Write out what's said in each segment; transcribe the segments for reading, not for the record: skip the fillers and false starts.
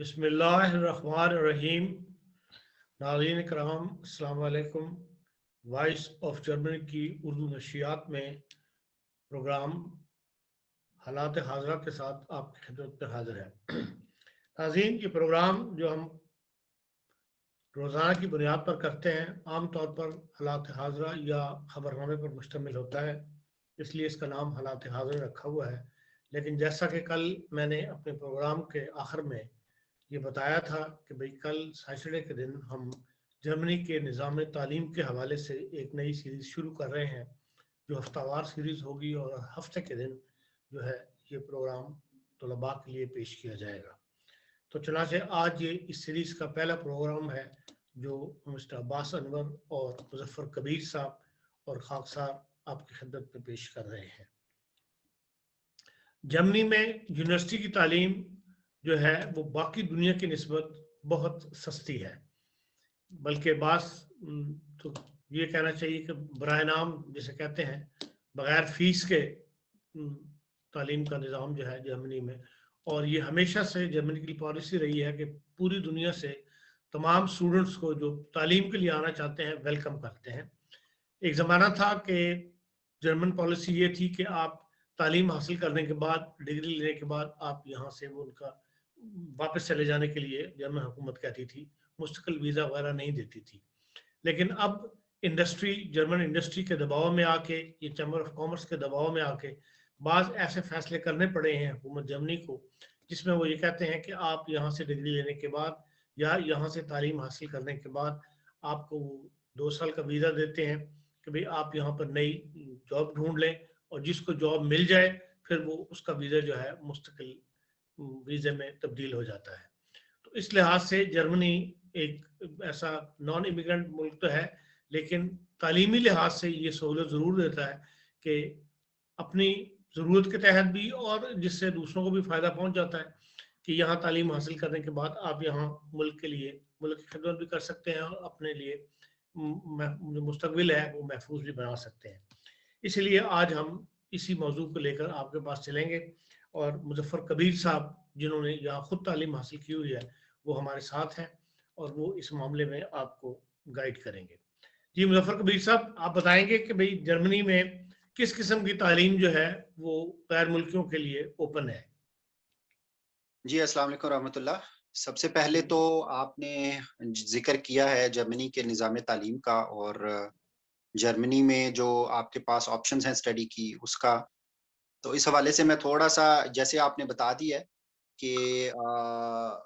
बिस्मिल्लाहिर्रहमानिर्रहीम। नाज़रीन कराम, अस्सलाम वालेकुम। वॉइस ऑफ जर्मनी की उर्दू नशियात में प्रोग्राम हालात हाज़रा के साथ आपकी खिदमत में हाजिर है। नाज़रीन, ये प्रोग्राम जो हम रोज़ाना की बुनियाद पर करते हैं आम तौर पर हालात हाज़रा या ख़बरनामे पर मुश्तमिल होता है, इसलिए इसका नाम हालात हाज़रा रखा हुआ है। लेकिन जैसा कि कल मैंने अपने प्रोग्राम के आखिर में ये बताया था कि भाई कल सैटरडे के दिन हम जर्मनी के निज़ाम तालीम के हवाले से एक नई सीरीज़ शुरू कर रहे हैं, जो हफ्तावार सीरीज़ होगी और हफ्ते के दिन जो है ये प्रोग्राम तलबा के लिए पेश किया जाएगा। तो चनाचे आज ये इस सीरीज़ का पहला प्रोग्राम है जो मिस्टर अब्बास अनवर और मुजफ्फर कबीर साहब और खाकसार आपकी खिदमत में पेश कर रहे हैं। जर्मनी में यूनिवर्सिटी की तालीम जो है वो बाकी दुनिया की निस्बत बहुत सस्ती है, बल्कि बास तो ये कहना चाहिए कि बराए नाम जिसे कहते हैं बगैर फीस के तालीम का निज़ाम जो है जर्मनी में, और ये हमेशा से जर्मनी की पॉलिसी रही है कि पूरी दुनिया से तमाम स्टूडेंट्स को जो तालीम के लिए आना चाहते हैं वेलकम करते हैं। एक ज़माना था कि जर्मन पॉलिसी ये थी कि आप तालीम हासिल करने के बाद, डिग्री लेने के बाद आप यहाँ से वो उनका वापस चले जाने के लिए जर्मन हुकूमत कहती थी, मुस्तकिल वीज़ा वगैरह नहीं देती थी। लेकिन अब इंडस्ट्री, जर्मन इंडस्ट्री के दबाव में आके, ये चैम्बर ऑफ कॉमर्स के दबाव में आके बाज़ ऐसे फैसले करने पड़े हैं हुकूमत जर्मनी को, जिसमें वो ये कहते हैं कि आप यहाँ से डिग्री लेने के बाद या यहाँ से तालीम हासिल करने के बाद आपको 2 साल का वीज़ा देते हैं कि भाई आप यहाँ पर नई जॉब ढूंढ लें, और जिसको जॉब मिल जाए फिर वो उसका वीज़ा जो है मुस्तकिल वीज़े में तब्दील हो जाता है। तो इस लिहाज से जर्मनी एक ऐसा नॉन इमिग्रेंट मुल्क तो है, लेकिन तालीमी लिहाज से ये सहूलत ज़रूर देता है कि अपनी ज़रूरत के तहत भी और जिससे दूसरों को भी फ़ायदा पहुंच जाता है कि यहाँ तालीम हासिल करने के बाद आप यहाँ मुल्क के लिए, मुल्क की खिदमत भी कर सकते हैं और अपने लिए जो मुस्तकबिल है वो महफूज भी बना सकते हैं। इसलिए आज हम इसी मौजू को लेकर आपके पास चलेंगे, और मुजफ्फर कबीर साहब जिन्होंने यहाँ खुद तालीम हासिल की हुई है वो हमारे साथ हैं और वो इस मामले में आपको गाइड करेंगे। जी मुजफ्फर कबीर साहब, आप बताएंगे कि भाई जर्मनी में किस किस्म की तालीम जो है वो गैर मुल्कियों के लिए ओपन है? जी, अस्सलाम वालेकुम रहमतुल्लाह। सबसे पहले तो आपने जिक्र किया है जर्मनी के निज़ाम तालीम का और जर्मनी में जो आपके पास ऑप्शंस हैं स्टडी की उसका। तो इस हवाले से मैं थोड़ा-सा, जैसे आपने बता दिया है कि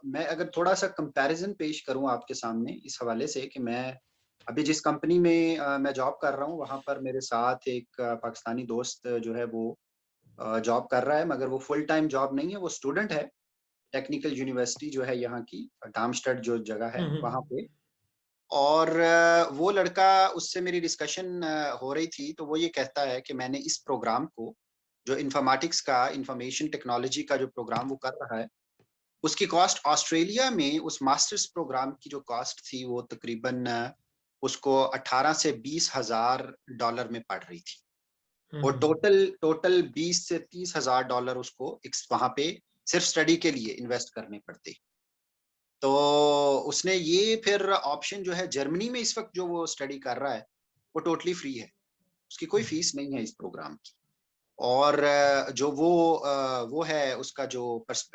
मैं अगर थोड़ा-सा कंपैरिज़न पेश करूँ आपके सामने इस हवाले से कि मैं अभी जिस कंपनी में मैं जॉब कर रहा हूँ, वहाँ पर मेरे साथ एक पाकिस्तानी दोस्त जो है वो जॉब कर रहा है, मगर वो फुल टाइम जॉब नहीं है, वो स्टूडेंट है। टेक्निकल यूनिवर्सिटी जो है यहाँ की, डार्मस्टाड जो जगह है वहाँ पे। और वो लड़का, उससे मेरी डिस्कशन हो रही थी, तो वो ये कहता है कि मैंने इस प्रोग्राम को, जो इन्फॉर्मेटिक्स का, इंफॉर्मेशन टेक्नोलॉजी का जो प्रोग्राम वो कर रहा है, उसकी कॉस्ट ऑस्ट्रेलिया में उस मास्टर्स प्रोग्राम की जो कॉस्ट थी वो तकरीबन उसको 18 से 20,000 डॉलर में पड़ रही थी। और टोटल टोटल 20 से 30,000 डॉलर उसको वहाँ पे सिर्फ स्टडी के लिए इन्वेस्ट करने पड़ते। तो उसने ये फिर ऑप्शन जो है जर्मनी में इस वक्त जो वो स्टडी कर रहा है वो टोटली फ्री है, उसकी कोई फीस नहीं है इस प्रोग्राम की। और जो वो है उसका जो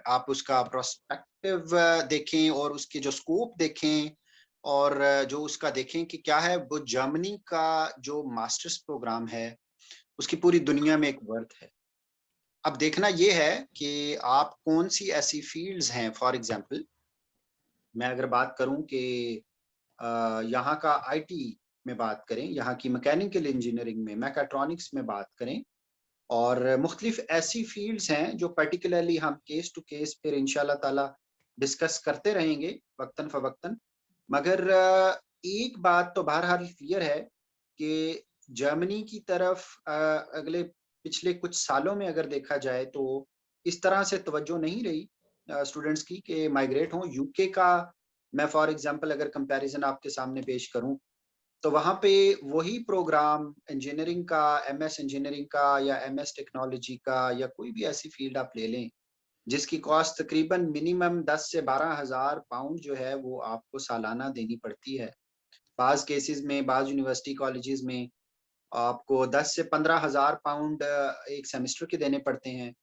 आप उसका प्रोस्पेक्टिव देखें और उसके जो स्कोप देखें और जो उसका देखें कि क्या है, वो जर्मनी का जो मास्टर्स प्रोग्राम है उसकी पूरी दुनिया में एक वर्थ है। अब देखना ये है कि आप कौन सी ऐसी फील्ड्स हैं, फॉर एग्जांपल मैं अगर बात करूं कि यहाँ का आईटी में बात करें, यहाँ की मैकेनिकल इंजीनियरिंग में, मैकाट्रॉनिक्स में बात करें, और मुख्तलिफ ऐसी फील्ड्स हैं जो पर्टिकुलरली हम केस टू केस फिर इंशाल्लाह ताला डिस्कस करते रहेंगे वक्तन फवक्तन। मगर एक बात तो बहरहाल क्लियर है कि जर्मनी की तरफ अगले पिछले कुछ सालों में अगर देखा जाए तो इस तरह से तवज्जो नहीं रही स्टूडेंट्स की कि माइग्रेट हों। यूके का मैं फॉर एग्जांपल अगर कंपैरिजन आपके सामने पेश करूं, तो वहाँ पे वही प्रोग्राम इंजीनियरिंग का, एमएस इंजीनियरिंग का या एमएस टेक्नोलॉजी का या कोई भी ऐसी फील्ड आप ले लें, जिसकी कॉस्ट तकरीबन मिनिमम 10 से 12,000 पाउंड जो है वो आपको सालाना देनी पड़ती है। बाज़ केसेस में, बाज़ यूनिवर्सिटी कॉलेजेस में आपको 10 से 15,000 पाउंड एक सेमेस्टर के देने पड़ते हैं।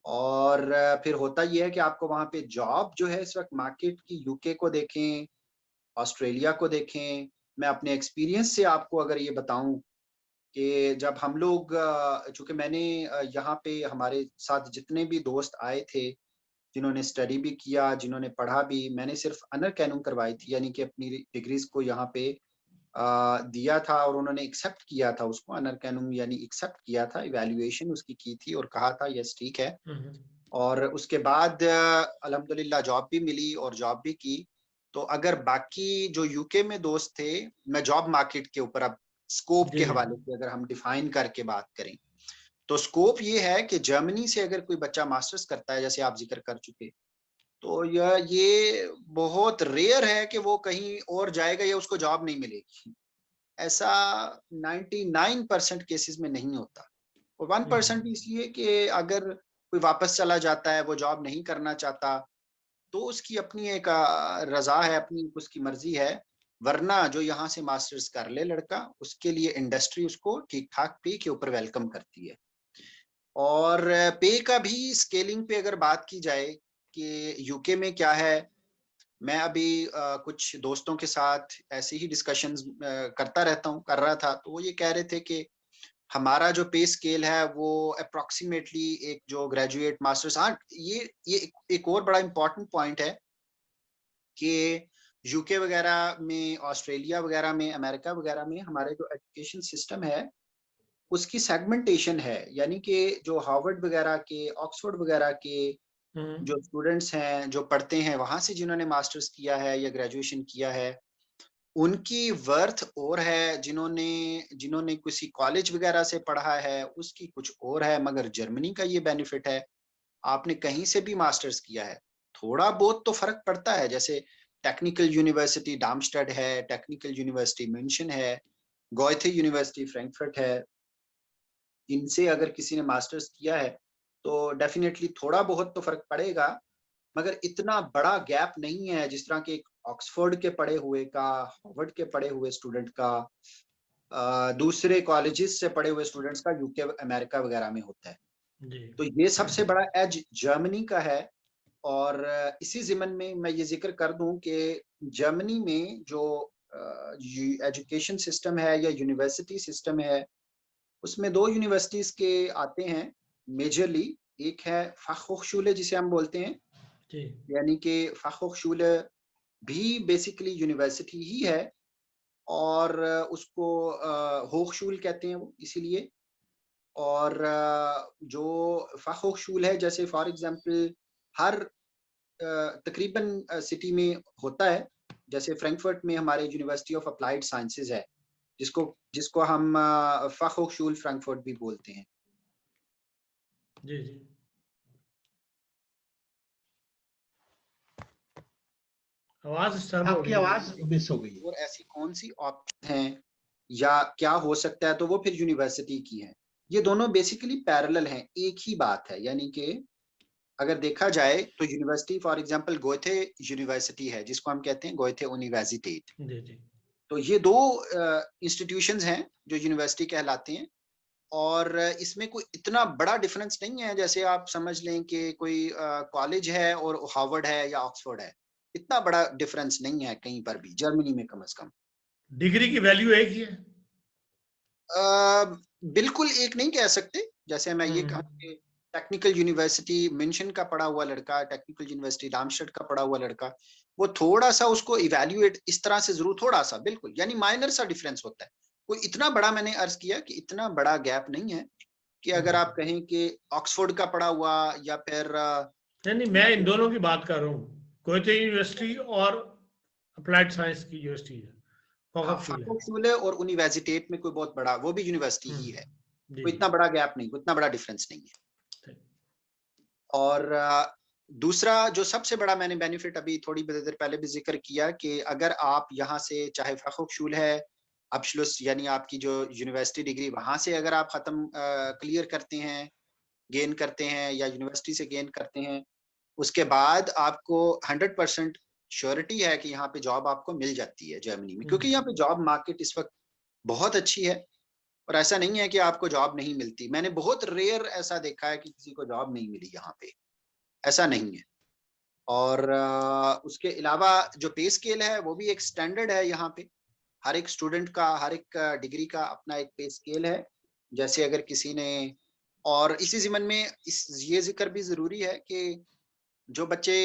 और फिर होता ये है कि आपको वहाँ पे जॉब जो है इस वक़्त मार्केट की, यूके को देखें, ऑस्ट्रेलिया को देखें। मैं अपने एक्सपीरियंस से आपको अगर ये बताऊँ कि जब हम लोग चूँकि मैंने यहाँ पे हमारे साथ जितने भी दोस्त आए थे, जिन्होंने स्टडी भी किया, जिन्होंने पढ़ा भी, मैंने सिर्फ़ अनर कैनून करवाई थी, यानी कि अपनी डिग्रीज़ को यहाँ पे दिया था और उन्होंने एक्सेप्ट किया था उसको, अनर कैनून यानी एक्सेप्ट किया था, इवैल्यूएशन उसकी की थी और कहा था यस ठीक है। और उसके बाद अल्हम्दुलिल्लाह जॉब भी मिली और जॉब भी की। तो अगर बाकी जो यूके में दोस्त थे, मैं जॉब मार्केट के ऊपर अब स्कोप जी के जी। हवाले से अगर हम डिफाइन करके बात करें, तो स्कोप ये है कि जर्मनी से अगर कोई बच्चा मास्टर्स करता है, जैसे आप ज़िक्र कर चुके, तो ये बहुत रेयर है कि वो कहीं और जाएगा या उसको जॉब नहीं मिलेगी। ऐसा 99% केसेस में नहीं होता। और 1% इसलिए कि अगर कोई वापस चला जाता है, वो जॉब नहीं करना चाहता, तो उसकी अपनी एक रज़ा है, अपनी उसकी मर्ज़ी है। वरना जो यहाँ से मास्टर्स कर ले लड़का, उसके लिए इंडस्ट्री उसको ठीक-ठाक पे के ऊपर वेलकम करती है। और पे का भी स्केलिंग पे अगर बात की जाए कि यूके में क्या है, मैं अभी कुछ दोस्तों के साथ ऐसे ही डिस्कशंस करता रहता हूँ, कर रहा था, तो वो ये कह रहे थे कि हमारा जो पे स्केल है वो अप्रॉक्सिमेटली एक जो ग्रेजुएट मास्टर्स, हाँ, ये एक और बड़ा इम्पोर्टेंट पॉइंट है कि यूके वगैरह में, ऑस्ट्रेलिया वगैरह में, अमेरिका वगैरह में हमारे जो एजुकेशन सिस्टम है, उसकी सेगमेंटेशन है। यानी कि जो हार्वर्ड वगैरह के, ऑक्सफोर्ड वगैरह के जो स्टूडेंट्स हैं, जो पढ़ते हैं वहाँ से, जिन्होंने मास्टर्स किया है या ग्रेजुएशन किया है, उनकी वर्थ और है, जिन्होंने जिन्होंने किसी कॉलेज वगैरह से पढ़ा है, उसकी कुछ और है। मगर जर्मनी का ये बेनिफिट है, आपने कहीं से भी मास्टर्स किया है, थोड़ा बहुत तो फ़र्क पड़ता है। जैसे टेक्निकल यूनिवर्सिटी डार्मस्टेड है, टेक्निकल यूनिवर्सिटी म्यूनिशन है, गोएथे यूनिवर्सिटी फ्रैंकफर्ट है। इनसे अगर किसी ने मास्टर्स किया है, तो डेफ़िनेटली थोड़ा बहुत तो फ़र्क पड़ेगा, मगर इतना बड़ा गैप नहीं है जिस तरह के एक ऑक्सफोर्ड के पढ़े हुए का, हार्वर्ड के पढ़े हुए स्टूडेंट का, दूसरे कॉलेजेस से पढ़े हुए स्टूडेंट्स का यूके, अमेरिका वगैरह में होता है। जी तो ये सबसे बड़ा एज जर्मनी का है। और इसी ज़िमन में मैं ये ज़िक्र कर दूँ कि जर्मनी में जो एजुकेशन सिस्टम है या यूनिवर्सिटी सिस्टम है, उसमें 2 यूनिवर्सिटीज़ के आते हैं मेजरली। एक है फ़ाख़होchschule जिसे हम बोलते हैं, जी। यानी कि फ़ाख़होchschule भी बेसिकली यूनिवर्सिटी ही है और उसको होchschule कहते हैं वो इसीलिए। और जो फ़ाख़होchschule है, जैसे फॉर एग्ज़ाम्पल हर तकरीबन सिटी में होता है। जैसे फ्रैंकफर्ट में हमारे यूनिवर्सिटी ऑफ अप्लाइड साइंसेज़ है, जिसको जिसको हम फ़ाख़होchschule फ्रैंकफर्ट भी बोलते हैं। जी जी। आवाज डिस्टर्ब हो आपकी गई है। आवाज मिस हो गई है। और ऐसी कौन-सी ऑप्शन हैं या क्या हो सकता है, तो वो फिर यूनिवर्सिटी की है। ये दोनों बेसिकली पैरेलल हैं, एक ही बात है। यानी कि अगर देखा जाए तो university for example Goethe university है, जिसको हम कहते हैं गोएथे यूनिवर्सिटेट। जी जी। तो ये 2 इंस्टीट्यूशंस हैं जो यूनिवर्सिटी कहलाते हैं। और इसमें कोई इतना बड़ा डिफरेंस नहीं है, जैसे आप समझ लें कि कोई कॉलेज है और हार्वर्ड है या ऑक्सफोर्ड है। इतना बड़ा डिफरेंस नहीं है कहीं पर भी, जर्मनी में कम से कम। डिग्री की वैल्यू एक ही है। बिल्कुल एक नहीं कह सकते। जैसे मैं ये कहूँ कि टेक्निकल यूनिवर्सिटी म्यूनिशन का पढ़ा हुआ लड़का, टेक्निकल यूनिवर्सिटी डार्मस्टेड का पढ़ा हुआ लड़का, वो थोड़ा-सा उसको इवैल्यूएट इस तरह से ज़रूर, थोड़ा-सा बिल्कुल, यानी माइनर सा डिफरेंस होता है। कोई इतना बड़ा, मैंने अर्ज़ किया कि इतना बड़ा गैप नहीं है कि अगर आप कहें कि ऑक्सफोर्ड का पढ़ा हुआ या फिर नहीं नहीं, मैं इन दोनों की बात कर रहा हूँ, गोएथे यूनिवर्सिटी और अप्लाइड साइंस की यूनिवर्सिटी है, हाँ, फ़ाख़होchschule है। फ़ाख़होchschule और यूनिवर्सिटेट में कोई बहुत बड़ा, वो भी यूनिवर्सिटी ही है। जी कोई जी। इतना बड़ा गैप नहीं, कोई इतना बड़ा डिफरेंस नहीं है। ठीक। और दूसरा जो सबसे बड़ा मैंने बेनिफिट अभी थोड़ी देर पहले भी ज़िक्र किया कि अगर आप यहाँ से, चाहे फ़ाख़होchschule है, अब्शलुस यानी आपकी जो यूनिवर्सिटी डिग्री वहाँ से अगर आप ख़त्म क्लियर करते हैं, गेन करते हैं या यूनिवर्सिटी से गेन करते हैं, उसके बाद आपको 100% श्योरिटी है कि यहाँ पे जॉब आपको मिल जाती है जर्मनी में, क्योंकि यहाँ पे जॉब मार्केट इस वक्त बहुत अच्छी है। और ऐसा नहीं है कि आपको जॉब नहीं मिलती, मैंने बहुत रेयर ऐसा देखा है कि किसी को जॉब नहीं मिली यहाँ पे, ऐसा नहीं है। और उसके अलावा जो पे स्केल है वो भी एक स्टैंडर्ड है यहाँ पे। हर एक स्टूडेंट का, हर एक डिग्री का अपना एक पे स्केल है। जैसे अगर किसी ने, और इसी ज़िमन में ये जिक्र भी जरूरी है कि जो बच्चे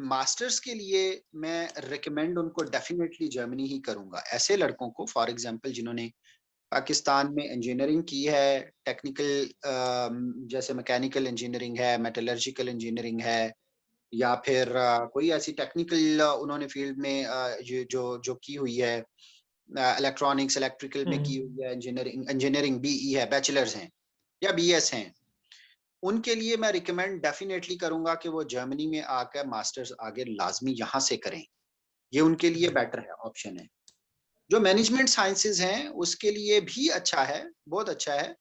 मास्टर्स के लिए, मैं रिकमेंड उनको डेफिनेटली जर्मनी ही करूंगा। ऐसे लड़कों को, फॉर एग्जांपल जिन्होंने पाकिस्तान में इंजीनियरिंग की है, टेक्निकल जैसे मैकेनिकल इंजीनियरिंग है, मेटलर्जिकल इंजीनियरिंग है, या फिर कोई ऐसी टेक्निकल उन्होंने फील्ड में जो जो की हुई है, इलेक्ट्रॉनिक्स इलेक्ट्रिकल में की हुई है, इंजीनियरिंग इंजीनियरिंग बीई है, बैचलर्स हैं या बीएस हैं, उनके लिए मैं रिकमेंड डेफिनेटली करूंगा कि वो जर्मनी में आकर मास्टर्स आगे लाजमी यहाँ से करें। ये उनके लिए बेटर है, ऑप्शन है। जो मैनेजमेंट साइंसेज हैं उसके लिए भी अच्छा है, बहुत अच्छा है,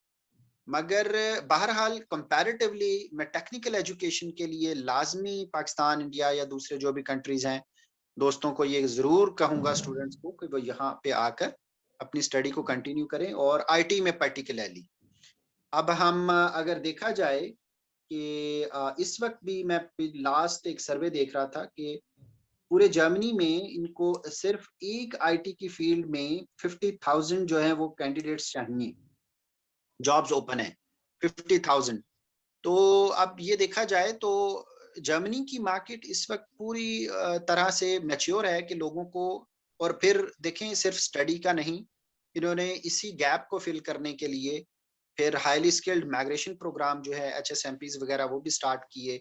मगर बहरहाल कंपैरेटिवली मैं टेक्निकल एजुकेशन के लिए लाजमी पाकिस्तान, इंडिया या दूसरे जो भी कंट्रीज हैं, दोस्तों को ये जरूर कहूंगा स्टूडेंट्स को कि वो यहाँ पे आकर अपनी स्टडी को कंटिन्यू करें, और आईटी में पर्टिकुलरली। अब हम अगर देखा जाए कि इस वक्त भी मैं लास्ट एक सर्वे देख रहा था कि पूरे जर्मनी में इनको सिर्फ एक आईटी की फील्ड में 50,000 जो है वो कैंडिडेट्स चाहिए, जॉब्स ओपन है 50,000। तो अब ये देखा जाए तो जर्मनी की मार्केट इस वक्त पूरी तरह से मैच्योर है कि लोगों को, और फिर देखें सिर्फ स्टडी का नहीं, इन्होंने इसी गैप को फिल करने के लिए फिर हाईली स्किल्ड माइग्रेशन प्रोग्राम जो है HSMPs वगैरह वो भी स्टार्ट किए।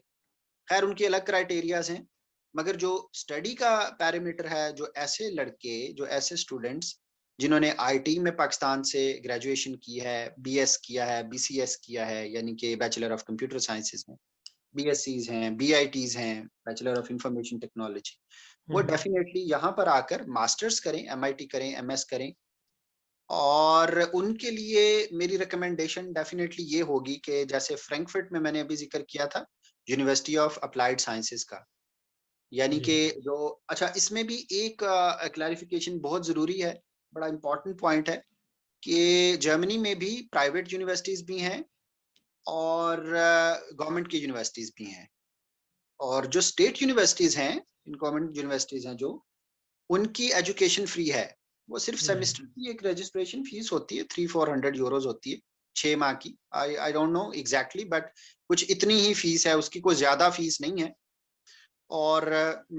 खैर उनके अलग क्राइटेरियाज हैं, मगर जो स्टडी का पैरामीटर है, जो ऐसे लड़के, जो ऐसे स्टूडेंट्स जिन्होंने आईटी में पाकिस्तान से ग्रेजुएशन की है, बीएस किया है, बीसीएस किया है, यानी कि बैचलर ऑफ कंप्यूटर साइंसेज में, बीएससीज हैं, बीआईटीज हैं, बैचलर ऑफ इंफॉर्मेशन टेक्नोलॉजी, वो डेफिनेटली यहाँ पर आकर मास्टर्स करें, एमआईटी करें, एमएस करें। और उनके लिए मेरी रिकमेंडेशन डेफिनेटली ये होगी कि जैसे फ्रैंकफर्ट में मैंने अभी जिक्र किया था, यूनिवर्सिटी ऑफ अप्लाइड साइंसेज का, यानी कि जो, अच्छा इसमें भी एक क्लैरिफिकेशन बहुत जरूरी है, बड़ा इंपॉर्टेंट पॉइंट है कि जर्मनी में भी प्राइवेट यूनिवर्सिटीज भी हैं और गवर्नमेंट की यूनिवर्सिटीज भी हैं। और जो स्टेट यूनिवर्सिटीज हैं, गवर्नमेंट यूनिवर्सिटीज हैं जो, उनकी एजुकेशन फ्री है। वो सिर्फ सेमेस्टर की एक रजिस्ट्रेशन फीस होती है, 300-400 यूरोज होती है 6 माह की। I don't know exactly, but कुछ इतनी ही फीस है उसकी, कोई ज्यादा फीस नहीं है। और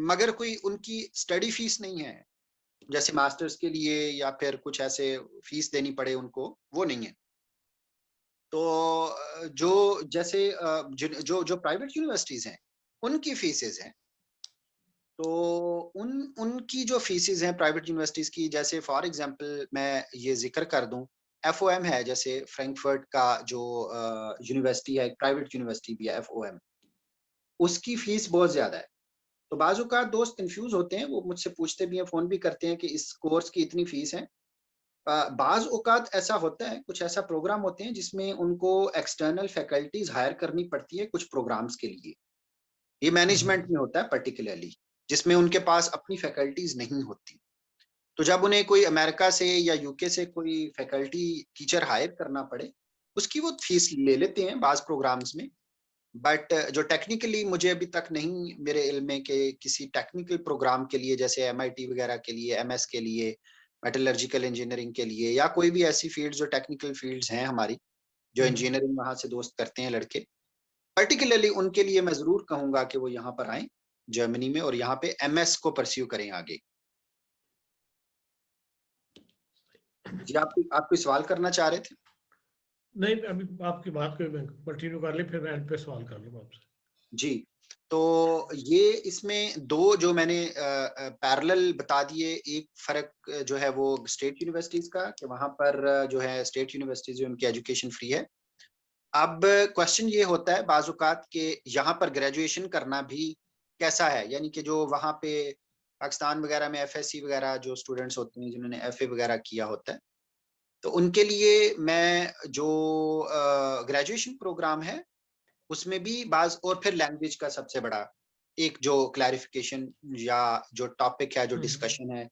मगर कोई उनकी स्टडी फीस नहीं है जैसे मास्टर्स के लिए या फिर कुछ ऐसे फीस देनी पड़े उनको, वो नहीं है। तो जो जैसे जो जो प्राइवेट यूनिवर्सिटीज हैं उनकी फीसेज हैं, तो उनकी जो फीसेज हैं प्राइवेट यूनिवर्सिटीज की, जैसे फॉर एग्जांपल मैं ये जिक्र कर दूं, FOM है जैसे फ्रैंकफर्ट का जो यूनिवर्सिटी है, प्राइवेट यूनिवर्सिटी भी है FOM, उसकी फीस बहुत ज्यादा है। तो बाजू का दोस्त कंफ्यूज होते हैं, वो मुझसे पूछते भी हैं, फोन भी करते हैं कि इस कोर्स की इतनी फीस है। बाज औकात ऐसा होता है, कुछ ऐसा प्रोग्राम होते हैं जिसमें उनको एक्सटर्नल फैकल्टीज हायर करनी पड़ती है कुछ प्रोग्राम्स के लिए। ये मैनेजमेंट में होता है पर्टिकुलरली, जिसमें उनके पास अपनी फैकल्टीज नहीं होती। तो जब उन्हें कोई अमेरिका से या यूके से कोई फैकल्टी टीचर हायर करना पड़े, उसकी वो फीस ले लेते हैं बाज प्रोग्राम्स में। बट जो टेक्निकली मुझे अभी तक नहीं मेरे इल्म में कि किसी टेक्निकल प्रोग्राम के लिए, जैसे MIT वगैरह के लिए, MS के लिए, मेटलर्जिकल इंजीनियरिंग के लिए, या कोई भी ऐसी फील्ड जो टेक्निकल फील्ड्स हैं हमारी, जो इंजीनियरिंग वहां से दोस्त करते हैं लड़के, पर्टिकुलरली उनके लिए मैं जरूर कहूंगा कि वो यहाँ पर आए जर्मनी में, और यहाँ पे MS को परस्यू करें आगे। जी आप कोई सवाल करना चाह रहे थे? नहीं, अभी आपकी बात को मैं कंटिन्यू कर ली, फिर मैं एंड पे सवाल कर लूंगा आपसे। जी, तो ये इसमें दो जो मैंने पैरेलल बता दिए, एक फर्क जो है वो स्टेट यूनिवर्सिटीज का, कि वहां पर जो है स्टेट यूनिवर्सिटीज जो उनकी एजुकेशन फ्री है। अब क्वेश्चन ये होता है बाजुकात के यहाँ पर ग्रेजुएशन करना भी कैसा है, यानी कि जो वहाँ पे पाकिस्तान वगैरह में FSC वगैरह जो स्टूडेंट्स होते हैं जिन्होंने FA वगैरह किया होता है, तो उनके लिए मैं जो ग्रेजुएशन प्रोग्राम है उसमें भी बाज, और फिर लैंग्वेज का सबसे बड़ा एक जो क्लैरिफिकेशन या जो टॉपिक है, जो हम्म, डिस्कशन है,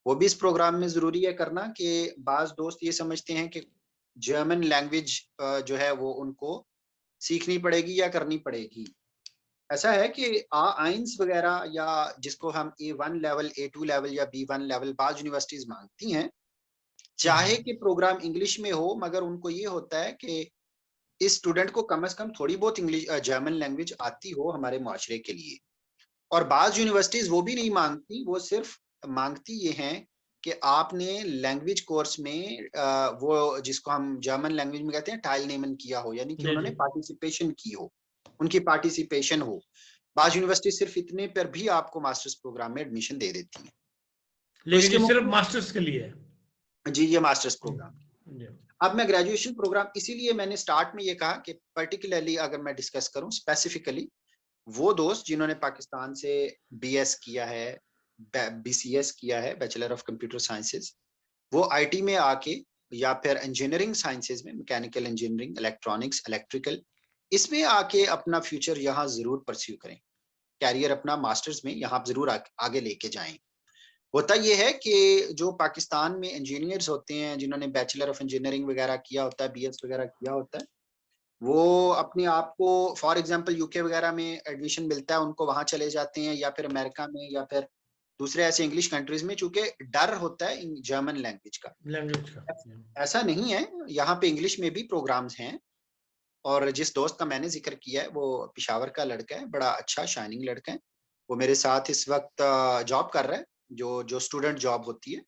वो भी इस प्रोग्राम में जरूरी है करना। कि बाज दोस्त ये समझते हैं कि जर्मन लैंग्वेज जो है वो उनको सीखनी पड़ेगी या करनी पड़ेगी। ऐसा है कि आइंस वगैरह या जिसको हम A1 लेवल, A2 लेवल या B1 लेवल बाज यूनिवर्सिटीज मांगती हैं, चाहे कि प्रोग्राम इंग्लिश में हो, मगर उनको ये होता है कि इस स्टूडेंट को कम से कम थोड़ी बहुत इंग्लिश जर्मन लैंग्वेज आती हो हमारे मुआशरे के लिए। और बाज यूनिवर्सिटीज वो भी नहीं मांगती, वो सिर्फ मांगती ये हैं कि आपने लैंग्वेज कोर्स में वो जिसको हम जर्मन लैंग्वेज में कहते हैं टाइलनेमन किया हो, यानी कि जी उन्होंने जी। पार्टिसिपेशन की हो, उनकी पार्टिसिपेशन हो। बाज यूनिवर्सिटी सिर्फ इतने पर भी आपको मास्टर्स प्रोग्राम में एडमिशन दे देती है। तो लेकिन इसके ये सिर्फ मुख्य, मास्टर्स के लिए है। जी ये मास्टर्स प्रोग्राम। जी। अब मैं ग्रेजुएशन प्रोग्राम, इसीलिए मैंने स्टार्ट में ये कहा कि पर्टिकुलरली अगर मैं डिस्कस करूं स्पेसिफिकली, वो दोस्त जिन्होंने पाकिस्तान से BS किया है, BCS किया है, बैचलर ऑफ कंप्यूटर साइंसेज, वो IT में आके या फिर इंजीनियरिंग साइंसेज में, मैकेनिकल इंजीनियरिंग, इलेक्ट्रॉनिक्स, इलेक्ट्रिकल, इसमें आके अपना फ्यूचर यहाँ जरूर परस्यू करें, कैरियर अपना मास्टर्स में यहाँ जरूर आगे लेके जाएं। होता यह है कि जो पाकिस्तान में इंजीनियर्स होते हैं, जिन्होंने बैचलर ऑफ इंजीनियरिंग वगैरह किया होता है, BS वगैरह किया होता है, वो अपने आप को, फॉर एग्जांपल UK वगैरह में एडमिशन मिलता है उनको, वहां चले जाते हैं, या फिर अमेरिका में, या फिर दूसरे ऐसे इंग्लिश कंट्रीज में, चूंकि डर होता है जर्मन लैंग्वेज का। लैंग्वेज का। ऐसा नहीं है, यहाँ पे इंग्लिश में भी प्रोग्राम्स हैं। और जिस दोस्त का मैंने जिक्र किया है वो पिशावर का लड़का है, बड़ा अच्छा शाइनिंग लड़का है। वो मेरे साथ इस वक्त जॉब कर रहा है, जो जो स्टूडेंट जॉब होती है,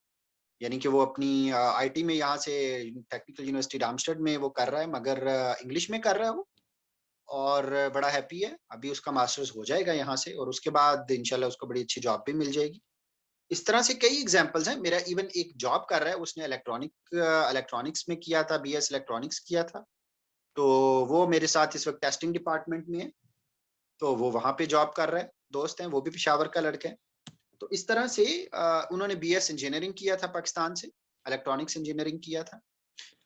यानी कि वो अपनी IT में यहाँ से टेक्निकल यूनिवर्सिटी डार्मस्टेड में वो कर रहा है, मगर इंग्लिश में कर रहा है वो। और बड़ा हैप्पी है, अभी उसका मास्टर्स हो जाएगा यहाँ से, और उसके बाद इंशाल्लाह उसको बड़ी अच्छी जॉब भी मिल जाएगी। इस तरह से कई एग्जांपल्स हैं। मेरा इवन एक जॉब कर रहा है, उसने इलेक्ट्रॉनिक्स में किया था, BS इलेक्ट्रॉनिक्स किया था, तो वो मेरे साथ इस वक्त टेस्टिंग डिपार्टमेंट में है, तो वो वहां पे जॉब कर रहा है। दोस्त हैं, वो भी पिशावर का लड़का है। तो इस तरह से उन्होंने BS इंजीनियरिंग किया था पाकिस्तान से, इलेक्ट्रॉनिक्स इंजीनियरिंग किया था।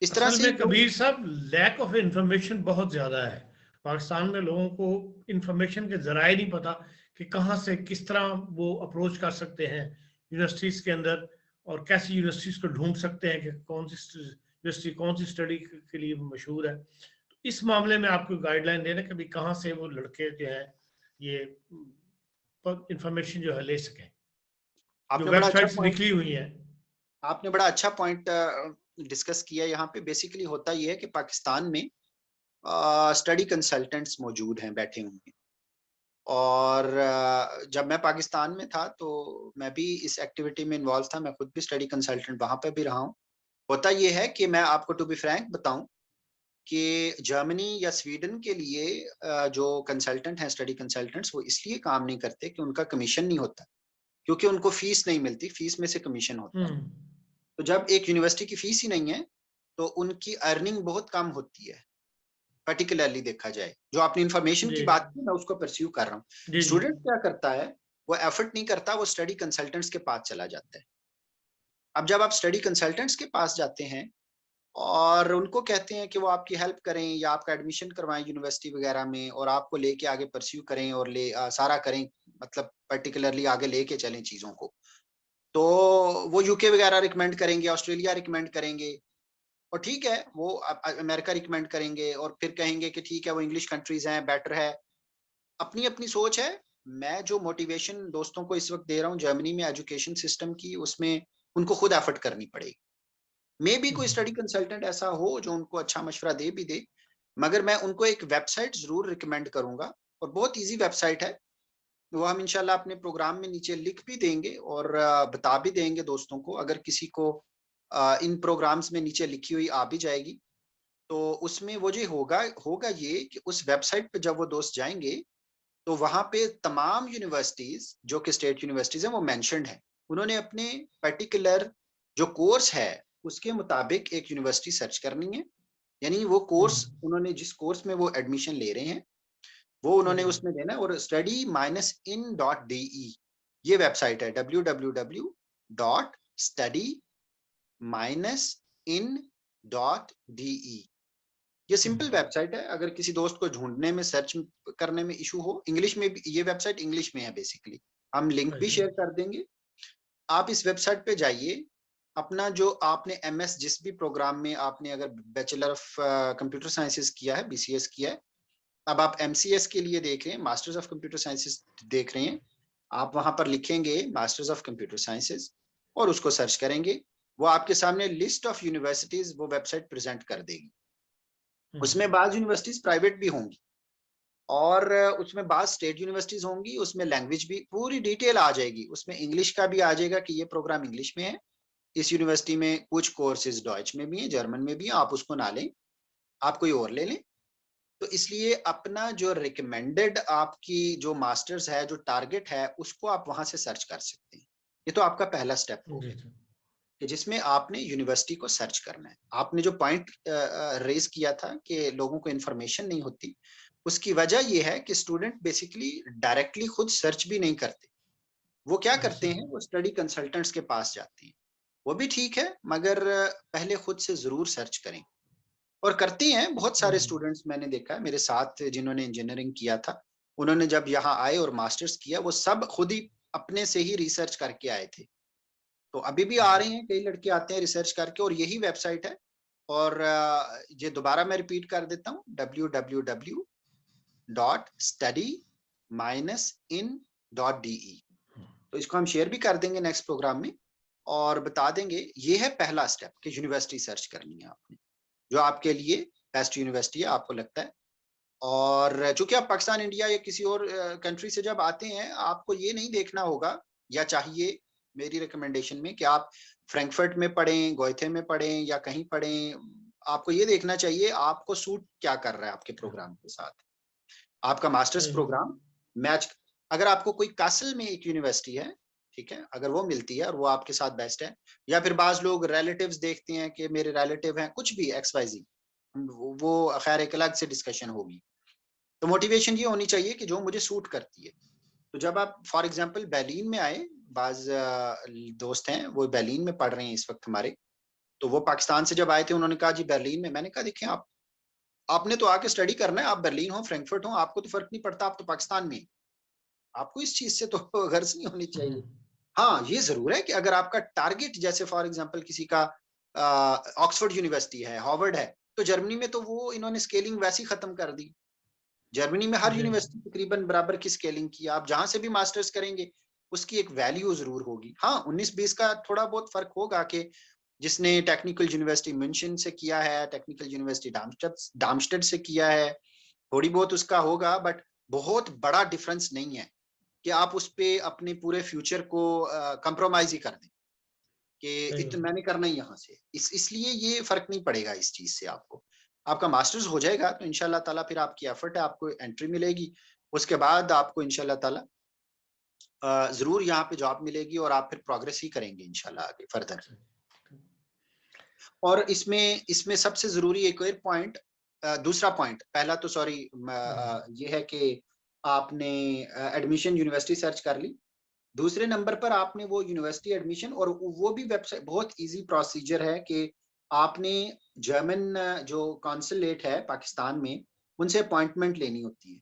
इस तरह असल से में जो, कबीर साहब, लैक ऑफ इंफॉर्मेशन बहुत ज़्यादा है पाकिस्तान में। लोगों को इंफॉर्मेशन के जराए नहीं पता कि कहाँ से किस तरह वो अप्रोच कर सकते हैं यूनिवर्सिटीज़ के अंदर, और कैसी यूनिवर्सिटीज़ को ढूंढ सकते हैं कि कौन सी यूनिवर्सिटी कौन सी स्टडी के लिए मशहूर है। तो इस मामले में आपको गाइडलाइन देना कि भाई कहाँ से वो लड़के जो है ये इंफॉर्मेशन जो है ले सकें, जो आपने बड़ा अच्छा वेबसाइट्स पॉइंट निकली हुई हैं। आपने बड़ा अच्छा पॉइंट डिस्कस किया। यहाँ पे बेसिकली होता ये है कि पाकिस्तान में स्टडी कंसल्टेंट्स मौजूद हैं, बैठे हुए हैं। और जब मैं पाकिस्तान में था तो मैं भी इस एक्टिविटी में इन्वॉल्व था, मैं खुद भी स्टडी कंसल्टेंट वहां पे भी रहा हूँ। होता ये है कि मैं आपको टू बी फ्रैंक बताऊं कि जर्मनी या स्वीडन के लिए जो कंसल्टेंट हैं, स्टडी कंसल्टेंट्स, वो इसलिए काम नहीं करते कि उनका कमीशन नहीं होता, क्योंकि उनको फीस नहीं मिलती, फीस में से कमीशन होता है। हम्म। तो जब एक यूनिवर्सिटी की फीस ही नहीं है, तो उनकी अर्निंग बहुत कम होती है। पर्टिकुलरली देखा जाए, जो आपने इंफॉर्मेशन जी की बात की, मैं उसको परस्यू कर रहा हूँ। जी जी। स्टूडेंट क्या करता है, वो एफर्ट नहीं करता, वो स्टडी कंसल्टेंट्स के पास चला जाता है। अब जब आप स्टडी कंसल्टेंट्स के पास जाते हैं और उनको कहते हैं कि वो आपकी हेल्प करें या आपका एडमिशन करवाएं यूनिवर्सिटी वगैरह में, और आपको लेके आगे परस्यू करें और सारा करें, मतलब पर्टिकुलरली आगे लेके चलें चीजों को, तो वो UK वगैरह रिकमेंड करेंगे, ऑस्ट्रेलिया रिकमेंड करेंगे, और ठीक है वो अमेरिका रिकमेंड करेंगे, और फिर कहेंगे कि ठीक है वो इंग्लिश कंट्रीज हैं, बेटर है। अपनी अपनी सोच है। मैं जो मोटिवेशन दोस्तों को इस वक्त दे रहा हूँ जर्मनी में एजुकेशन सिस्टम की, उसमें उनको खुद एफर्ट करनी पड़ेगी। मे भी कोई स्टडी कंसल्टेंट ऐसा हो जो उनको अच्छा मशवरा दे भी दे, मगर मैं उनको एक वेबसाइट जरूर रिकमेंड करूंगा, और बहुत इजी वेबसाइट है। वो हम इंशाल्लाह अपने प्रोग्राम में नीचे लिख भी देंगे और बता भी देंगे दोस्तों को, अगर किसी को इन प्रोग्राम्स में नीचे लिखी हुई आ भी जाएगी। तो उसमें वो जो होगा होगा ये कि उस वेबसाइट पे जब वो दोस्त जाएंगे, तो वहां पे तमाम यूनिवर्सिटीज जो कि स्टेट यूनिवर्सिटीज हैं वो मेंशन्ड है। उन्होंने अपने पर्टिकुलर जो कोर्स है उसके मुताबिक एक यूनिवर्सिटी सर्च करनी है, यानी वो कोर्स हम्म। उन्होंने जिस कोर्स में वो एडमिशन ले रहे हैं वो उन्होंने जी उसमें देना है। और study-in.de ये वेबसाइट है, www.study-in.de। ये सिंपल वेबसाइट है, अगर किसी दोस्त को ढूंढने में सर्च करने में इशू हो, इंग्लिश में भी ये वेबसाइट इंग्लिश में है बेसिकली, हम लिंक भी शेयर कर देंगे। आप इस वेबसाइट पे जाइए, अपना जो आपने एमएस जिस भी प्रोग्राम में आपने अगर बैचलर ऑफ कंप्यूटर साइंसेस किया है, बीसीएस किया है, अब आप एमसीएस के लिए देख रहे हैं, मास्टर्स ऑफ कंप्यूटर साइंसेस देख रहे हैं, आप वहां पर लिखेंगे मास्टर्स ऑफ कंप्यूटर साइंसेस और उसको सर्च करेंगे, वो आपके सामने लिस्ट ऑफ यूनिवर्सिटीज वो वेबसाइट प्रेजेंट कर देगी। उसमें बाज यूनिवर्सिटीज प्राइवेट भी होंगी और उसमें बाज स्टेट यूनिवर्सिटीज होंगी, उसमें लैंग्वेज भी पूरी डिटेल आ जाएगी, उसमें इंग्लिश का भी आ जाएगा कि ये प्रोग्राम इंग्लिश में है, इस यूनिवर्सिटी में कुछ कोर्सेज डॉइच में भी है, जर्मन में भी है, आप उसको ना लें, आप कोई और ले लें। तो इसलिए अपना जो रिकमेंडेड आपकी जो मास्टर्स है, जो टारगेट है, उसको आप वहां से सर्च कर सकते हैं। ये तो आपका पहला स्टेप हो कि जिसमें आपने यूनिवर्सिटी को सर्च करना है। आपने जो पॉइंट रेज किया था कि लोगों को इन्फॉर्मेशन नहीं होती, उसकी वजह यह है कि स्टूडेंट बेसिकली डायरेक्टली खुद सर्च भी नहीं करते। वो क्या करते हैं, वो स्टडी कंसल्टेंट्स के पास जाते हैं, वो भी ठीक है, मगर पहले खुद से जरूर सर्च करें। और करते हैं बहुत सारे स्टूडेंट्स, मैंने देखा है मेरे साथ जिन्होंने इंजीनियरिंग किया था, उन्होंने जब यहाँ आए और मास्टर्स किया, वो सब खुद ही अपने से ही रिसर्च करके आए थे। तो अभी भी आ रहे हैं, कई लड़के आते हैं रिसर्च करके, और यही वेबसाइट है। और ये दोबारा मैं रिपीट कर देता हूँ, www.study-in.de। तो इसको हम शेयर भी कर देंगे नेक्स्ट प्रोग्राम में, और बता देंगे ये है पहला स्टेप कि यूनिवर्सिटी सर्च करनी है आपने, जो आपके लिए बेस्ट यूनिवर्सिटी है आपको लगता है। और चूंकि आप पाकिस्तान, इंडिया या किसी और कंट्री से जब आते हैं, आपको ये नहीं देखना होगा या चाहिए मेरी रिकमेंडेशन में कि आप फ्रैंकफर्ट में पढ़ें, गोएथे में पढ़ें या कहीं पढ़ें। आपको ये देखना चाहिए आपको सूट क्या कर रहा है आपके प्रोग्राम के साथ, आपका मास्टर्स प्रोग्राम मैच। अगर आपको कोई कासल में एक यूनिवर्सिटी है, ठीक है, अगर वो मिलती है और वो आपके साथ बेस्ट है, या फिर बाज लोग रिलेटिव्स देखते हैं कि मेरे रिलेटिव हैं कुछ भी XYZ, वो खैर एक अलग से डिस्कशन होगी। तो मोटिवेशन ये होनी चाहिए कि जो मुझे सूट करती है। तो जब आप फॉर एग्जांपल berlin में आए, बाज दोस्त हैं वो berlin में पढ़ रहे हैं इस वक्त हमारे, तो वो पाकिस्तान से जब आए थे, उन्होंने कहा जी berlin में, मैंने कहा देखें आपने तो आके स्टडी करना है, आप berlin हो, फ्रैंकफर्ट हो, आपको तो फर्क नहीं पड़ता, आप तो पाकिस्तान में, आपको इस चीज से तो गर्ज नहीं होनी चाहिए। हाँ, ये जरूर है कि अगर आपका टारगेट, जैसे फॉर एग्जांपल किसी का ऑक्सफोर्ड यूनिवर्सिटी है, हार्वर्ड है, तो जर्मनी में तो वो इन्होंने स्केलिंग वैसी खत्म कर दी। जर्मनी में हर यूनिवर्सिटी तकरीबन बराबर की स्केलिंग की, आप जहां से भी मास्टर्स करेंगे उसकी एक वैल्यू जरूर होगी। हाँ, 19-20 का थोड़ा बहुत फर्क होगा कि जिसने टेक्निकल यूनिवर्सिटी म्यूनशन से किया है, टेक्निकल यूनिवर्सिटी डार्मस्टेड से किया है, थोड़ी बहुत उसका होगा, बट बहुत बड़ा डिफरेंस नहीं है कि आप उस पे अपने पूरे फ्यूचर को कंप्रोमाइज ही कर दें कि इतना मैंने करना ही यहाँ से, इसलिए ये फर्क नहीं पड़ेगा इस चीज से। आपको आपका मास्टर्स हो जाएगा तो इंशाल्लाह ताला फिर आपकी एफर्ट है, आपको एंट्री मिलेगी, उसके बाद आपको इंशाल्लाह ताला जरूर यहाँ पे जॉब मिलेगी और आप फिर प्रोग्रेस ही करेंगे इंशाल्लाह आगे फर्दर। और इसमें इसमें सबसे जरूरी एक और पॉइंट, दूसरा पॉइंट, पहला तो सॉरी ये है कि आपने एडमिशन यूनिवर्सिटी सर्च कर ली, दूसरे नंबर पर आपने वो यूनिवर्सिटी एडमिशन, और वो भी वेबसाइट बहुत इजी प्रोसीजर है कि आपने जर्मन जो कॉन्सुलेट है पाकिस्तान में, उनसे अपॉइंटमेंट लेनी होती है।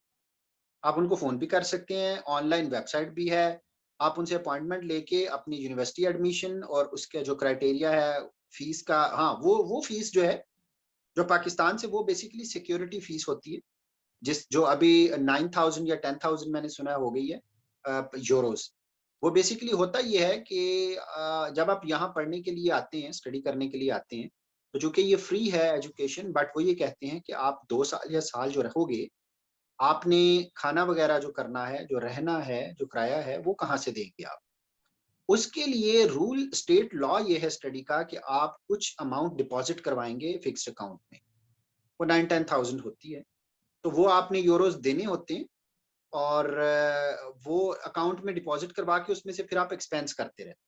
आप उनको फोन भी कर सकते हैं, ऑनलाइन वेबसाइट भी है, आप उनसे अपॉइंटमेंट लेके अपनी यूनिवर्सिटी एडमिशन और उसका जो क्राइटेरिया है फीस का, हाँ वो फीस जो है जो पाकिस्तान से, वो बेसिकली सिक्योरिटी फीस होती है, जो अभी 9,000 या 10,000 मैंने सुना हो गई है यूरोस। वो बेसिकली होता ये है कि जब आप यहाँ पढ़ने के लिए आते हैं, स्टडी करने के लिए आते हैं, तो जो कि ये फ्री है एजुकेशन, बट वो ये कहते हैं कि आप 2 साल या साल जो रहोगे, आपने खाना वगैरह जो करना है, जो रहना है, जो किराया है, वो कहाँ से देंगे आप। उसके लिए रूल, स्टेट लॉ ये है स्टडी का कि आप कुछ अमाउंट डिपॉजिट करवाएंगे फिक्स्ड अकाउंट में, वो 9-10,000 होती है, तो वो आपने यूरोस देने होते हैं, और वो अकाउंट में डिपॉजिट करवा के उसमें से फिर आप एक्सपेंस करते रहते।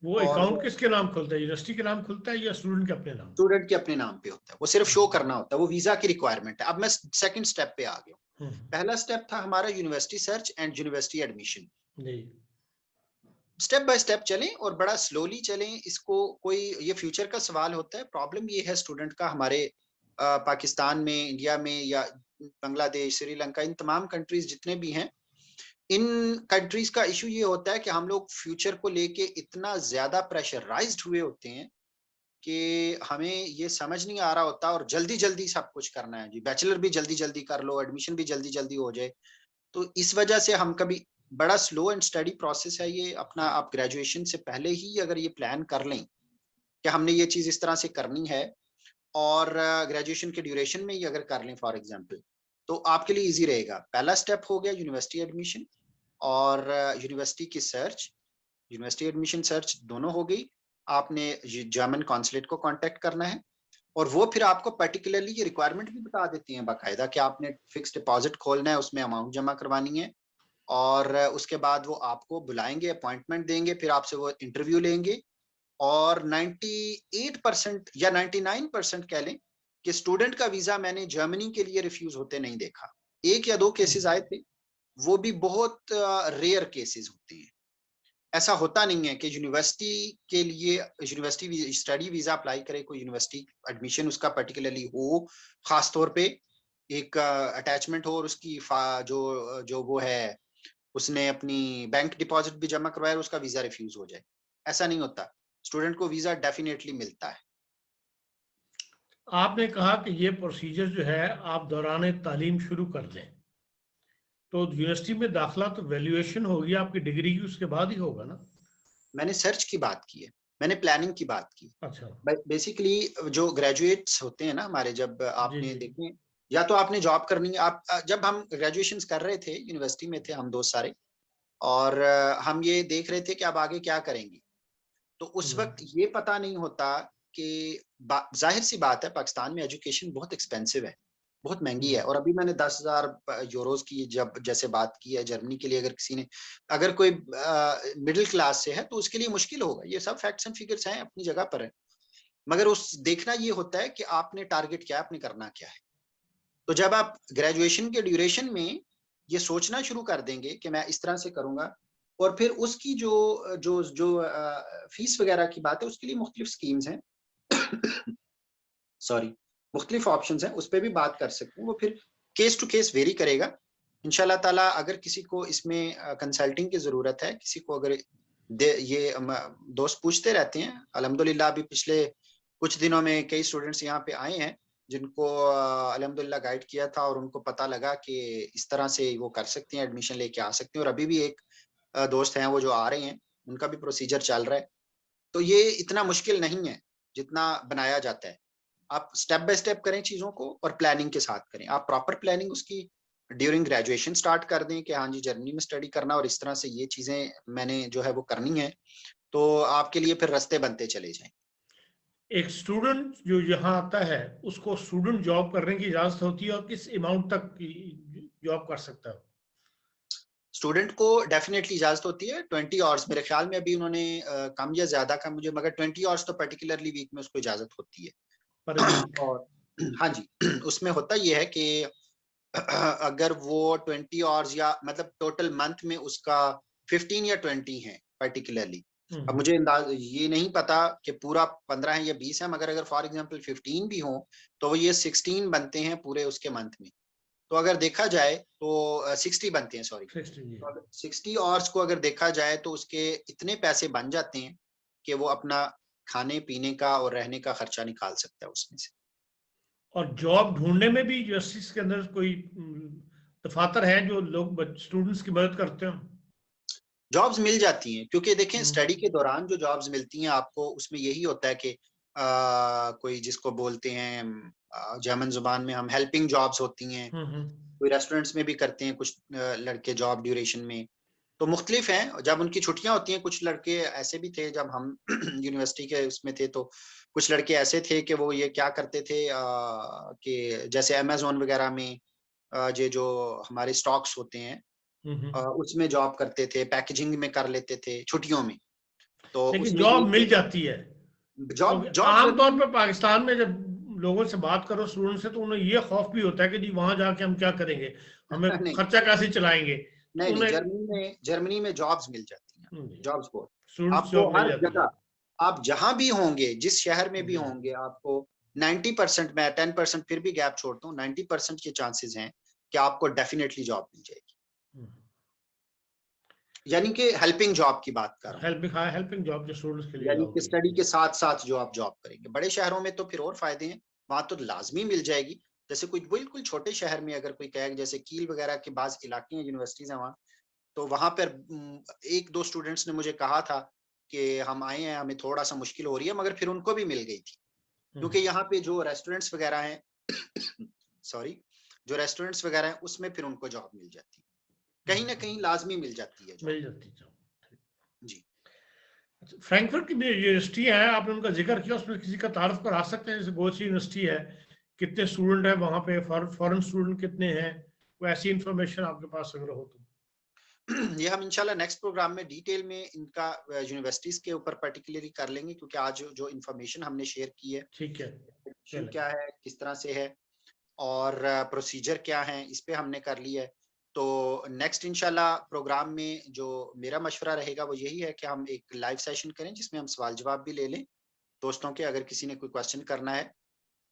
वो अकाउंट किसके नाम खुलता है, यूनिवर्सिटी के नाम खुलता है या स्टूडेंट के अपने नाम? स्टूडेंट के अपने नाम पे होता है, वो सिर्फ शो करना होता है, वो वीजा की रिक्वायरमेंट है। अब मैं सेकंड स्टेप पे आ गया हूँ। पहला स्टेप था हमारा university search and university admission. Step by step चलें और बड़ा स्लोली चलें, इसको कोई, ये फ्यूचर का सवाल होता है। प्रॉब्लम ये है स्टूडेंट का, हमारे पाकिस्तान में, इंडिया में या बांग्लादेश, श्रीलंका, इन तमाम कंट्रीज जितने भी हैं, इन कंट्रीज का इशू ये होता है कि हम लोग फ्यूचर को लेके इतना ज्यादा प्रेशराइज्ड हुए होते हैं कि हमें ये समझ नहीं आ रहा होता, और जल्दी जल्दी सब कुछ करना है जी, बैचलर भी जल्दी जल्दी कर लो, एडमिशन भी जल्दी जल्दी हो जाए। तो इस वजह से हम कभी, बड़ा स्लो एंड स्टडी प्रोसेस है ये अपना, आप ग्रेजुएशन से पहले ही अगर ये प्लान कर लें कि हमने ये चीज इस तरह से करनी है, और ग्रेजुएशन के ड्यूरेशन में ही अगर कर लें फॉर एग्जांपल, तो आपके लिए इजी रहेगा। पहला स्टेप हो गया यूनिवर्सिटी एडमिशन और यूनिवर्सिटी की सर्च, यूनिवर्सिटी एडमिशन सर्च दोनों हो गई। आपने जर्मन कॉन्सुलेट को कांटेक्ट करना है, और वो फिर आपको पर्टिकुलरली ये रिक्वायरमेंट भी बता देती है बाकायदा कि आपने फिक्स डिपॉजिट खोलना है, उसमें अमाउंट जमा करवानी है, और उसके बाद वो आपको बुलाएंगे, अपॉइंटमेंट देंगे, फिर आपसे वो इंटरव्यू लेंगे। और 98% या 99% कह लें कि स्टूडेंट का वीजा मैंने जर्मनी के लिए रिफ्यूज होते नहीं देखा। एक या दो केसेस आए थे, वो भी बहुत रेयर केसेस होते हैं। ऐसा होता नहीं है कि यूनिवर्सिटी के लिए, यूनिवर्सिटी स्टडी वीजा अप्लाई करे कोई, यूनिवर्सिटी एडमिशन उसका पर्टिकुलरली हो, खास तौर पे एक अटैचमेंट हो, और उसकी जो जो वो है, उसने अपनी बैंक डिपॉजिट भी जमा करवाया, उसका वीजा रिफ्यूज हो जाए। ऐसा नहीं होता, स्टूडेंट को वीजा डेफिनेटली मिलता है। आपने कहा कि ये प्रोसीजर जो है आप दौरान तालीम शुरू कर दें, तो यूनिवर्सिटी में दाखिला तो वैल्यूएशन होगी आपकी डिग्री की, उसके बाद ही होगा ना? मैंने सर्च की बात की है, मैंने प्लानिंग की बात की। अच्छा। बेसिकली जो ग्रेजुएट्स होते हैं ना हमारे, जब जी आपने जी। देखें, या तो आपने जॉब करनी है, आप जब हम ग्रेजुएशन कर रहे थे, यूनिवर्सिटी में थे हम दोस्त सारे, और हम ये देख रहे थे कि अब आगे क्या करेंगे। तो उस वक्त ये पता नहीं होता कि जाहिर सी बात है, पाकिस्तान में एजुकेशन बहुत एक्सपेंसिव है, बहुत महंगी है। और अभी मैंने 10,000 यूरोज की जब जैसे बात की है, जर्मनी के लिए अगर किसी ने, अगर कोई मिडिल क्लास से है तो उसके लिए मुश्किल होगा। ये सब फैक्ट्स एंड फिगर्स हैं, अपनी जगह पर है, मगर उस देखना ये होता है कि आपने टारगेट क्या है, आपने करना क्या है। तो जब आप ग्रेजुएशन के ड्यूरेशन में ये सोचना शुरू कर देंगे कि मैं इस तरह से करूंगा, और फिर उसकी जो जो जो फीस वगैरह की बात है, उसके लिए मुख्तलिफ स्कीम्स हैं, सॉरी, मुख्तलिफ ऑप्शन हैं, उस पर भी बात कर सकते हैं। वो फिर केस टू केस वेरी करेगा इंशाल्लाह ताला। अगर किसी को इसमें कंसल्टिंग की जरूरत है, किसी को अगर ये दोस्त पूछते रहते हैं, अल्हम्दुलिल्लाह अभी पिछले कुछ दिनों में कई स्टूडेंट्स यहाँ पे आए हैं जिनको अल्हम्दुलिल्लाह गाइड किया था, और उनको पता लगा कि इस तरह से वो कर सकते हैं, एडमिशन लेके आ सकते हैं। और अभी भी एक दोस्त हैं वो जो आ रहे हैं, उनका भी प्रोसीजर चल रहा है। तो ये इतना मुश्किल नहीं है जितना बनाया जाता है। आप स्टेप बाय स्टेप करें चीजों को, और प्लानिंग के साथ करें। आप प्रॉपर प्लानिंग उसकी ड्यूरिंग ग्रेजुएशन स्टार्ट कर दें कि हाँ जी जर्मनी में स्टडी करना, और इस तरह से ये चीजें मैंने जो है वो करनी है, तो आपके लिए फिर रास्ते बनते चले जाएं। एक स्टूडेंट जो यहाँ आता है उसको स्टूडेंट जॉब करने की इजाजत होती है, और किस अमाउंट तक जॉब कर सकता है? स्टूडेंट को डेफिनेटली इजाजत होती है 20 आवर्स, मेरे ख्याल में अभी उन्होंने कम या ज्यादा का मुझे, मगर 20 आवर्स तो पर्टिकुलरली वीक में उसको इजाजत होती है। पर वीक? और हाँ जी, उसमें होता यह है कि अगर वो 20 आवर्स, या मतलब टोटल मंथ में उसका 15 या 20 है पर्टिकुलरली। अब मुझे ये नहीं पता कि पूरा 15 है या 20 है, मगर अगर फॉर एग्जांपल 15 भी हो तो वो ये 16 बनते हैं पूरे उसके मंथ में। तो अगर देखा जाए तो 60 बनते हैं, सॉरी। 60। तो अगर 60 आवर्स को अगर देखा जाए तो उसके इतने पैसे बन जाते हैं कि वो अपना खाने पीने का और रहने का खर्चा निकाल सकता है उसमें से। और जॉब ढूंढने में भी यूनिवर्सिटीज के अंदर कोई दफातर है जो लोग स्टूडेंट्स की मदद करते हो? जॉब्स मिल जाती हैं, क्योंकि देखें स्टडी के दौरान जो जॉब्स मिलती हैं आपको, उसमें यही होता है कि कोई जिसको बोलते हैं जर्मन जुबान में हम हेल्पिंग जॉब्स होती हैं। कोई रेस्टोरेंट्स में भी करते हैं कुछ लड़के जॉब ड्यूरेशन में। तो मुख्तलिफ हैं, जब उनकी छुट्टियां होती हैं, कुछ लड़के ऐसे भी थे जब हम यूनिवर्सिटी के उसमें थे, तो कुछ लड़के ऐसे थे कि वो ये क्या करते थे कि जैसे अमेजोन वगैरह में ये जो हमारे स्टॉक्स होते हैं उसमें जॉब करते थे, पैकेजिंग में कर लेते थे छुट्टियों में। तो लेकिन उसमें जॉब ये मिल जाती है? जॉब क्योंकि जॉब आमतौर पर पाकिस्तान में जब लोगों से बात करो स्टूडेंट से, तो उन्हें ये खौफ भी होता है कि जी वहां जाके हम क्या करेंगे, हमें नहीं खर्चा कैसे चलाएंगे, तो नहीं नहीं, उन्हें जर्मनी में जॉब्स मिल जाती हैं, जॉब्स बहुत। स्टूडेंट्स आपको जॉब मिल हर जाती है। जगह, आप जहां भी होंगे, जिस शहर में भी होंगे, आपको 90% मैं 10% फिर भी गैप छोड़ता हूँ, 90% के चांसेस हैं कि आपको डेफिनेटली जॉब मिल जाएगी। यानी कि हेल्पिंग जॉब की बात कर रहा हूँ, हेल्पिंग जॉब जो स्टूडेंट्स के लिए यानी जॉब कि स्टडी के साथ साथ जो आप जॉब करेंगे। बड़े शहरों में तो फिर और फायदे हैं, वहां तो लाजमी मिल जाएगी। जैसे कोई बिल्कुल छोटे शहर में अगर कोई कहे, जैसे कील वगैरह के पास इलाके हैं, यूनिवर्सिटीज हैं वहाँ, तो वहां पर एक दो स्टूडेंट्स ने मुझे कहा था कि हम आए हैं, हमें थोड़ा सा मुश्किल हो रही है, मगर फिर उनको भी मिल गई थी, क्योंकि यहाँ पे जो रेस्टोरेंट्स वगैरह हैं सॉरी, जो रेस्टोरेंट्स वगैरह हैं उसमें फिर उनको जॉब मिल जाती है, कहीं ना कहीं लाजमी मिल जाती है जॉब। जी, फ्रैंकफर्ट की यूनिवर्सिटी है, आपने उनका जिक्र किया, उसमें किसी का तारुफ करा सकते हैं? जैसे गोची यूनिवर्सिटी है, कितने स्टूडेंट है वहां पे, फॉरेन स्टूडेंट कितने हैं, कोई ऐसी इंफॉर्मेशन आपके पास अगर हो तो? ये हम इंशाल्लाह नेक्स्ट प्रोग्राम में डिटेल में इनका यूनिवर्सिटीज के ऊपर पर्टिकुलरली कर लेंगे, क्योंकि आज जो इन्फॉर्मेशन हमने शेयर की है, ठीक है, इशू क्या है, किस तरह से है और प्रोसीजर क्या है, इस पे हमने कर लिया है। तो नेक्स्ट इंशाल्लाह प्रोग्राम में जो मेरा मशवरा रहेगा वो यही है कि हम एक लाइव सेशन करें जिसमें हम सवाल जवाब भी ले लें दोस्तों के, अगर किसी ने कोई क्वेश्चन करना है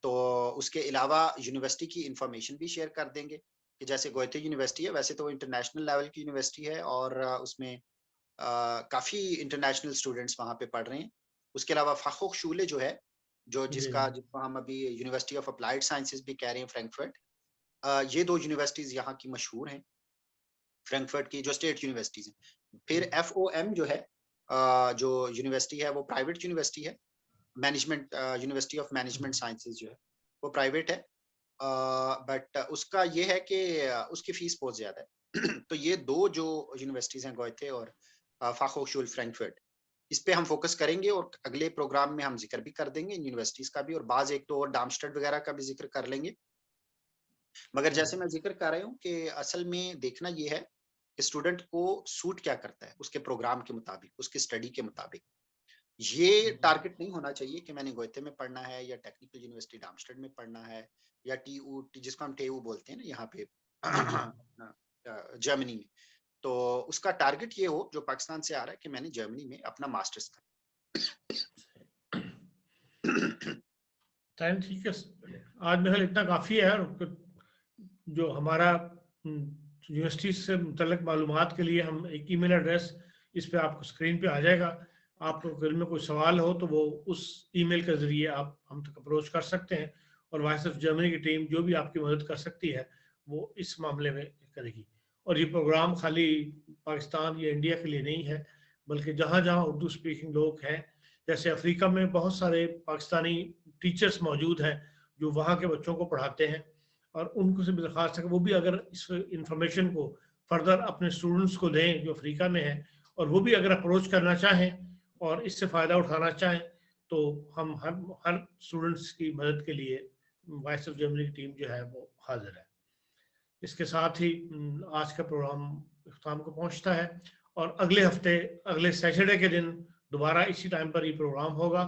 तो। उसके अलावा यूनिवर्सिटी की इंफॉर्मेशन भी शेयर कर देंगे कि जैसे गोयथे यूनिवर्सिटी है, वैसे तो वो इंटरनेशनल लेवल की यूनिवर्सिटी है और उसमें काफी इंटरनेशनल स्टूडेंट्स वहाँ पे पढ़ रहे हैं। उसके अलावा फाखोक शूले जो है, जो जिसको हम अभी यूनिवर्सिटी ऑफ अप्लाइड साइंसेज भी कह रहे हैं, फ्रैंकफर्ट, ये दो यूनिवर्सिटीज यहाँ की मशहूर हैं, फ्रैंकफर्ट की जो स्टेट यूनिवर्सिटीज हैं। फिर FOM जो है, जो यूनिवर्सिटी है वो प्राइवेट यूनिवर्सिटी है, management university of management sciences जो है वो प्राइवेट है, बट उसका ये है कि उसकी फीस बहुत ज्यादा है तो ये दो जो यूनिवर्सिटीज हैं, गोयथे और फाखोशुल फ्रैंकफर्ट, इस पे हम फोकस करेंगे और अगले प्रोग्राम में हम जिक्र भी कर देंगे इन यूनिवर्सिटीज का भी, और बाज एक तो और डार्मस्टेड वगैरह का भी जिक्र कर लेंगे। मगर जैसे मैं जिक्र कर रहा हूँ कि असल में देखना ये है कि स्टूडेंट को सूट क्या करता है उसके प्रोग्राम के मुताबिक, उसकी स्टडी के मुताबिक। ये टारगेट नहीं होना चाहिए कि मैंने गोयथे में पढ़ना है या टेक्निकल यूनिवर्सिटी डार्मस्टेड में पढ़ना है या TU जिसको हम TU बोलते हैं ना यहाँ पे जर्मनी में, तो उसका टारगेट ये हो जो पाकिस्तान से आ रहा है कि मैंने जर्मनी में अपना मास्टर्स टाइम ठीक है, आज मेरा इतना काफ़ी है। और जो हमारा यूनिवर्सिटी से मुतल्लिक मालूमात के लिए हम एक ईमेल एड्रेस इस पे आपको स्क्रीन पे आ जाएगा, आपको दिल में कोई सवाल हो तो वो उस ईमेल के ज़रिए आप हम तक अप्रोच कर सकते हैं, और वॉइस ऑफ जर्मनी की टीम जो भी आपकी मदद कर सकती है वो इस मामले में करेगी। और ये प्रोग्राम खाली पाकिस्तान या इंडिया के लिए नहीं है, बल्कि जहाँ जहाँ उर्दू स्पीकिंग लोग हैं, जैसे अफ्रीका में बहुत सारे पाकिस्तानी टीचर्स मौजूद हैं जो वहाँ के बच्चों को पढ़ाते हैं, और उनको से भी दरख्वास्त है कि वो भी अगर इस इंफॉर्मेशन को फर्दर अपने स्टूडेंट्स को दें जो अफ्रीका में हैं, और वो भी अगर अप्रोच करना चाहें और इससे फ़ायदा उठाना चाहें, तो हम हर स्टूडेंट्स की मदद के लिए वॉइस ऑफ जर्मनी की टीम जो है वो हाजिर है। इसके साथ ही आज का प्रोग्राम इख्तिताम को पहुंचता है, और अगले हफ्ते अगले सैटरडे के दिन दोबारा इसी टाइम पर ये प्रोग्राम होगा,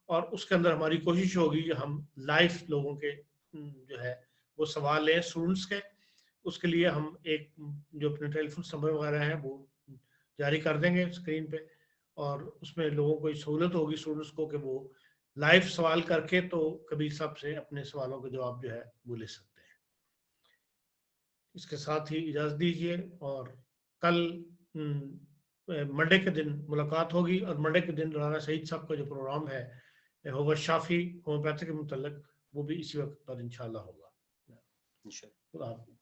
और उसके अंदर हमारी कोशिश होगी कि हम लाइव लोगों के जो है वो सवाल लें स्टूडेंट्स के। उसके लिए हम एक जो अपने टेलीफोन नंबर वगैरह हैं वो जारी कर देंगे स्क्रीन पे, और उसमें लोगों को सहूलत होगी स्टूडेंट्स को कि वो लाइव सवाल करके तो कभी सबसे अपने सवालों के जवाब जो है वो ले सकते हैं। इसके साथ ही इजाज़त दीजिए, और कल मंडे के दिन मुलाकात होगी, और मंडे के दिन राना सईद साहब का जो प्रोग्राम है होगा शाफी होम्योपैथी के मुतल्लिक, वो भी इसी वक्त पर इंशाल्लाह होगा। इंशाल्लाह। खुदा हाफ़िज़।